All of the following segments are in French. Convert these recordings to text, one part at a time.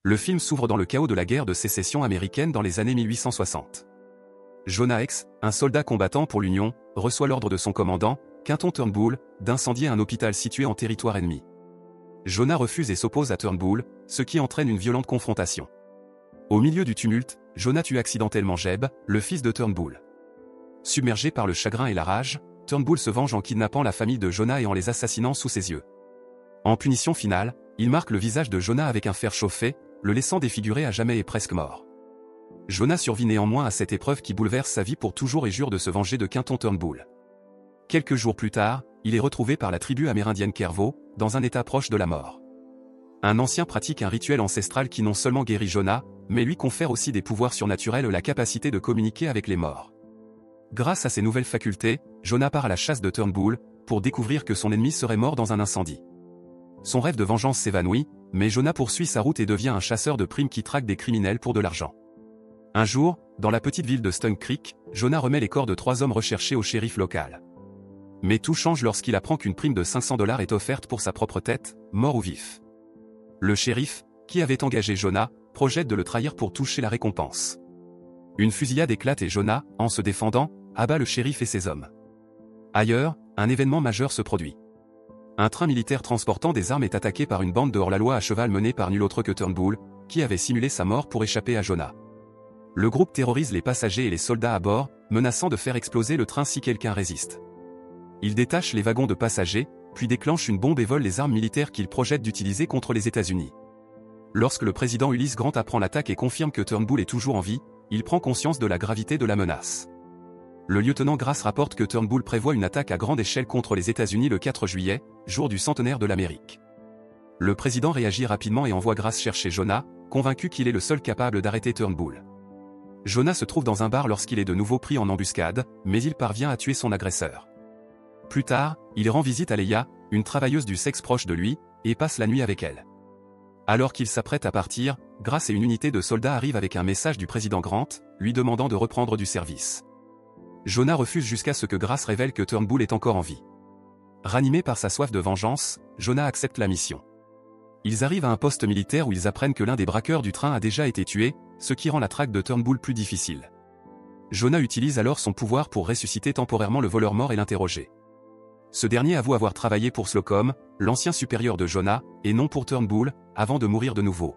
Le film s'ouvre dans le chaos de la guerre de sécession américaine dans les années 1860. Jonah Hex, un soldat combattant pour l'Union, reçoit l'ordre de son commandant, Quinton Turnbull, d'incendier un hôpital situé en territoire ennemi. Jonah refuse et s'oppose à Turnbull, ce qui entraîne une violente confrontation. Au milieu du tumulte, Jonah tue accidentellement Jeb, le fils de Turnbull. Submergé par le chagrin et la rage, Turnbull se venge en kidnappant la famille de Jonah et en les assassinant sous ses yeux. En punition finale, il marque le visage de Jonah avec un fer chauffé, le laissant défiguré à jamais et presque mort. Jonah survit néanmoins à cette épreuve qui bouleverse sa vie pour toujours et jure de se venger de Quinton Turnbull. Quelques jours plus tard, il est retrouvé par la tribu amérindienne Kervo, dans un état proche de la mort. Un ancien pratique un rituel ancestral qui non seulement guérit Jonah, mais lui confère aussi des pouvoirs surnaturels et la capacité de communiquer avec les morts. Grâce à ces nouvelles facultés, Jonah part à la chasse de Turnbull, pour découvrir que son ennemi serait mort dans un incendie. Son rêve de vengeance s'évanouit, mais Jonah poursuit sa route et devient un chasseur de primes qui traque des criminels pour de l'argent. Un jour, dans la petite ville de Stunk Creek, Jonah remet les corps de 3 hommes recherchés au shérif local. Mais tout change lorsqu'il apprend qu'une prime de $500 est offerte pour sa propre tête, mort ou vif. Le shérif, qui avait engagé Jonah, projette de le trahir pour toucher la récompense. Une fusillade éclate et Jonah, en se défendant, abat le shérif et ses hommes. Ailleurs, un événement majeur se produit. Un train militaire transportant des armes est attaqué par une bande de hors-la-loi à cheval menée par nul autre que Turnbull, qui avait simulé sa mort pour échapper à Jonah. Le groupe terrorise les passagers et les soldats à bord, menaçant de faire exploser le train si quelqu'un résiste. Il détache les wagons de passagers, puis déclenche une bombe et vole les armes militaires qu'il projette d'utiliser contre les États-Unis. Lorsque le président Ulysses Grant apprend l'attaque et confirme que Turnbull est toujours en vie, il prend conscience de la gravité de la menace. Le lieutenant Grace rapporte que Turnbull prévoit une attaque à grande échelle contre les États-Unis le 4 juillet, jour du centenaire de l'Amérique. Le président réagit rapidement et envoie Grace chercher Jonah, convaincu qu'il est le seul capable d'arrêter Turnbull. Jonah se trouve dans un bar lorsqu'il est de nouveau pris en embuscade, mais il parvient à tuer son agresseur. Plus tard, il rend visite à Leia, une travailleuse du sexe proche de lui, et passe la nuit avec elle. Alors qu'il s'apprête à partir, Grace et une unité de soldats arrivent avec un message du président Grant, lui demandant de reprendre du service. Jonah refuse jusqu'à ce que Grace révèle que Turnbull est encore en vie. Ranimé par sa soif de vengeance, Jonah accepte la mission. Ils arrivent à un poste militaire où ils apprennent que l'un des braqueurs du train a déjà été tué, ce qui rend la traque de Turnbull plus difficile. Jonah utilise alors son pouvoir pour ressusciter temporairement le voleur mort et l'interroger. Ce dernier avoue avoir travaillé pour Slocum, l'ancien supérieur de Jonah, et non pour Turnbull, avant de mourir de nouveau.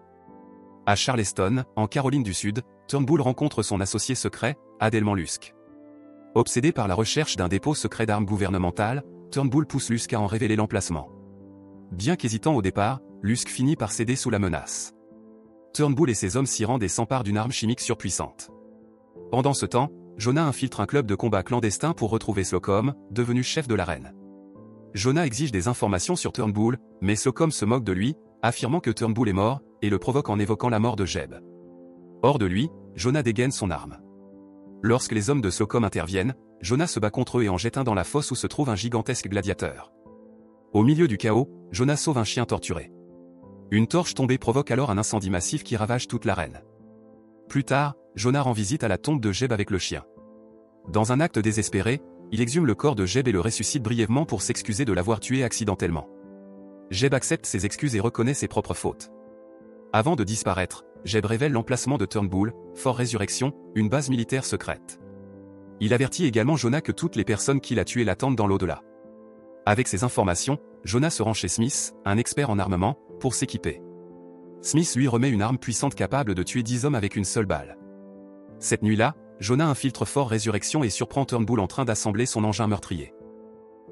À Charleston, en Caroline du Sud, Turnbull rencontre son associé secret, Adelman Lusk. Obsédé par la recherche d'un dépôt secret d'armes gouvernementales, Turnbull pousse Lusk à en révéler l'emplacement. Bien qu'hésitant au départ, Lusk finit par céder sous la menace. Turnbull et ses hommes s'y rendent et s'emparent d'une arme chimique surpuissante. Pendant ce temps, Jonah infiltre un club de combat clandestin pour retrouver Slocum, devenu chef de l'arène. Jonah exige des informations sur Turnbull, mais Slocum se moque de lui, affirmant que Turnbull est mort, et le provoque en évoquant la mort de Jeb. Hors de lui, Jonah dégaine son arme. Lorsque les hommes de Slocum interviennent, Jonah se bat contre eux et en jette un dans la fosse où se trouve un gigantesque gladiateur. Au milieu du chaos, Jonah sauve un chien torturé. Une torche tombée provoque alors un incendie massif qui ravage toute l'arène. Plus tard, Jonah rend visite à la tombe de Jeb avec le chien. Dans un acte désespéré, il exhume le corps de Jeb et le ressuscite brièvement pour s'excuser de l'avoir tué accidentellement. Jeb accepte ses excuses et reconnaît ses propres fautes. Avant de disparaître, Jeb révèle l'emplacement de Turnbull, Fort Résurrection, une base militaire secrète. Il avertit également Jonah que toutes les personnes qu'il a tuées l'attendent dans l'au-delà. Avec ces informations, Jonah se rend chez Smith, un expert en armement, pour s'équiper. Smith lui remet une arme puissante capable de tuer 10 hommes avec une seule balle. Cette nuit-là, Jonah infiltre Fort Résurrection et surprend Turnbull en train d'assembler son engin meurtrier.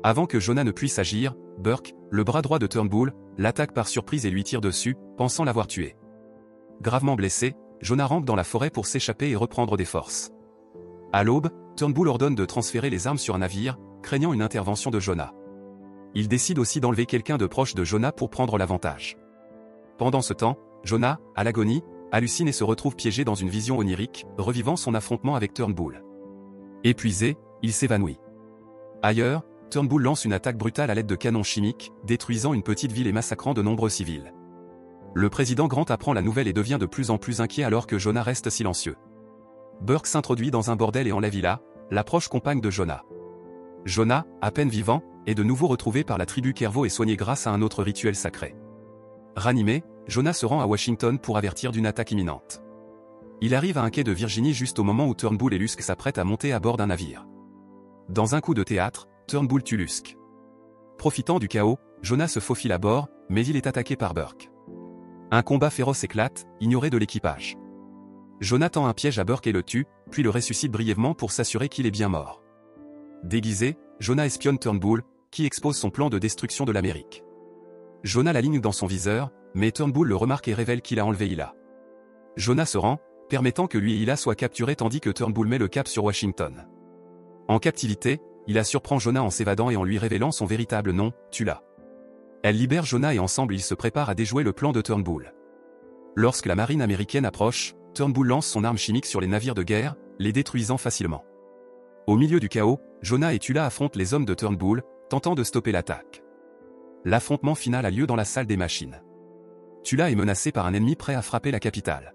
Avant que Jonah ne puisse agir, Burke, le bras droit de Turnbull, l'attaque par surprise et lui tire dessus, pensant l'avoir tué. Gravement blessé, Jonah rampe dans la forêt pour s'échapper et reprendre des forces. À l'aube, Turnbull ordonne de transférer les armes sur un navire, craignant une intervention de Jonah. Il décide aussi d'enlever quelqu'un de proche de Jonah pour prendre l'avantage. Pendant ce temps, Jonah, à l'agonie, hallucine et se retrouve piégé dans une vision onirique, revivant son affrontement avec Turnbull. Épuisé, il s'évanouit. Ailleurs, Turnbull lance une attaque brutale à l'aide de canons chimiques, détruisant une petite ville et massacrant de nombreux civils. Le président Grant apprend la nouvelle et devient de plus en plus inquiet alors que Jonah reste silencieux. Burke s'introduit dans un bordel et enlève Hila, la proche compagne de Jonah. Jonah, à peine vivant, est de nouveau retrouvé par la tribu Kervo et soigné grâce à un autre rituel sacré. Ranimé, Jonah se rend à Washington pour avertir d'une attaque imminente. Il arrive à un quai de Virginie juste au moment où Turnbull et Lusk s'apprêtent à monter à bord d'un navire. Dans un coup de théâtre, Turnbull tue Lusk. Profitant du chaos, Jonah se faufile à bord, mais il est attaqué par Burke. Un combat féroce éclate, ignoré de l'équipage. Jonah tend un piège à Burke et le tue, puis le ressuscite brièvement pour s'assurer qu'il est bien mort. Déguisé, Jonah espionne Turnbull, qui expose son plan de destruction de l'Amérique. Jonah l'aligne dans son viseur, mais Turnbull le remarque et révèle qu'il a enlevé Hila. Jonah se rend, permettant que lui et Hila soient capturés tandis que Turnbull met le cap sur Washington. En captivité, Hila surprend Jonah en s'évadant et en lui révélant son véritable nom, Tula. Elle libère Jonah et ensemble ils se préparent à déjouer le plan de Turnbull. Lorsque la marine américaine approche, Turnbull lance son arme chimique sur les navires de guerre, les détruisant facilement. Au milieu du chaos, Jonah et Tula affrontent les hommes de Turnbull, tentant de stopper l'attaque. L'affrontement final a lieu dans la salle des machines. Tula est menacé par un ennemi prêt à frapper la capitale.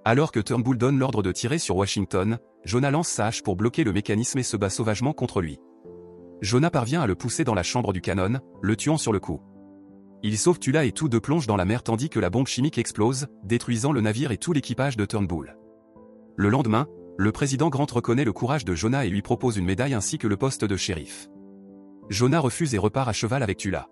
Alors que Turnbull donne l'ordre de tirer sur Washington, Jonah lance sa hache pour bloquer le mécanisme et se bat sauvagement contre lui. Jonah parvient à le pousser dans la chambre du canon, le tuant sur le coup. Il sauve Tula et tous deux plongent dans la mer tandis que la bombe chimique explose, détruisant le navire et tout l'équipage de Turnbull. Le lendemain, le président Grant reconnaît le courage de Jonah et lui propose une médaille ainsi que le poste de shérif. Jonah refuse et repart à cheval avec Tula.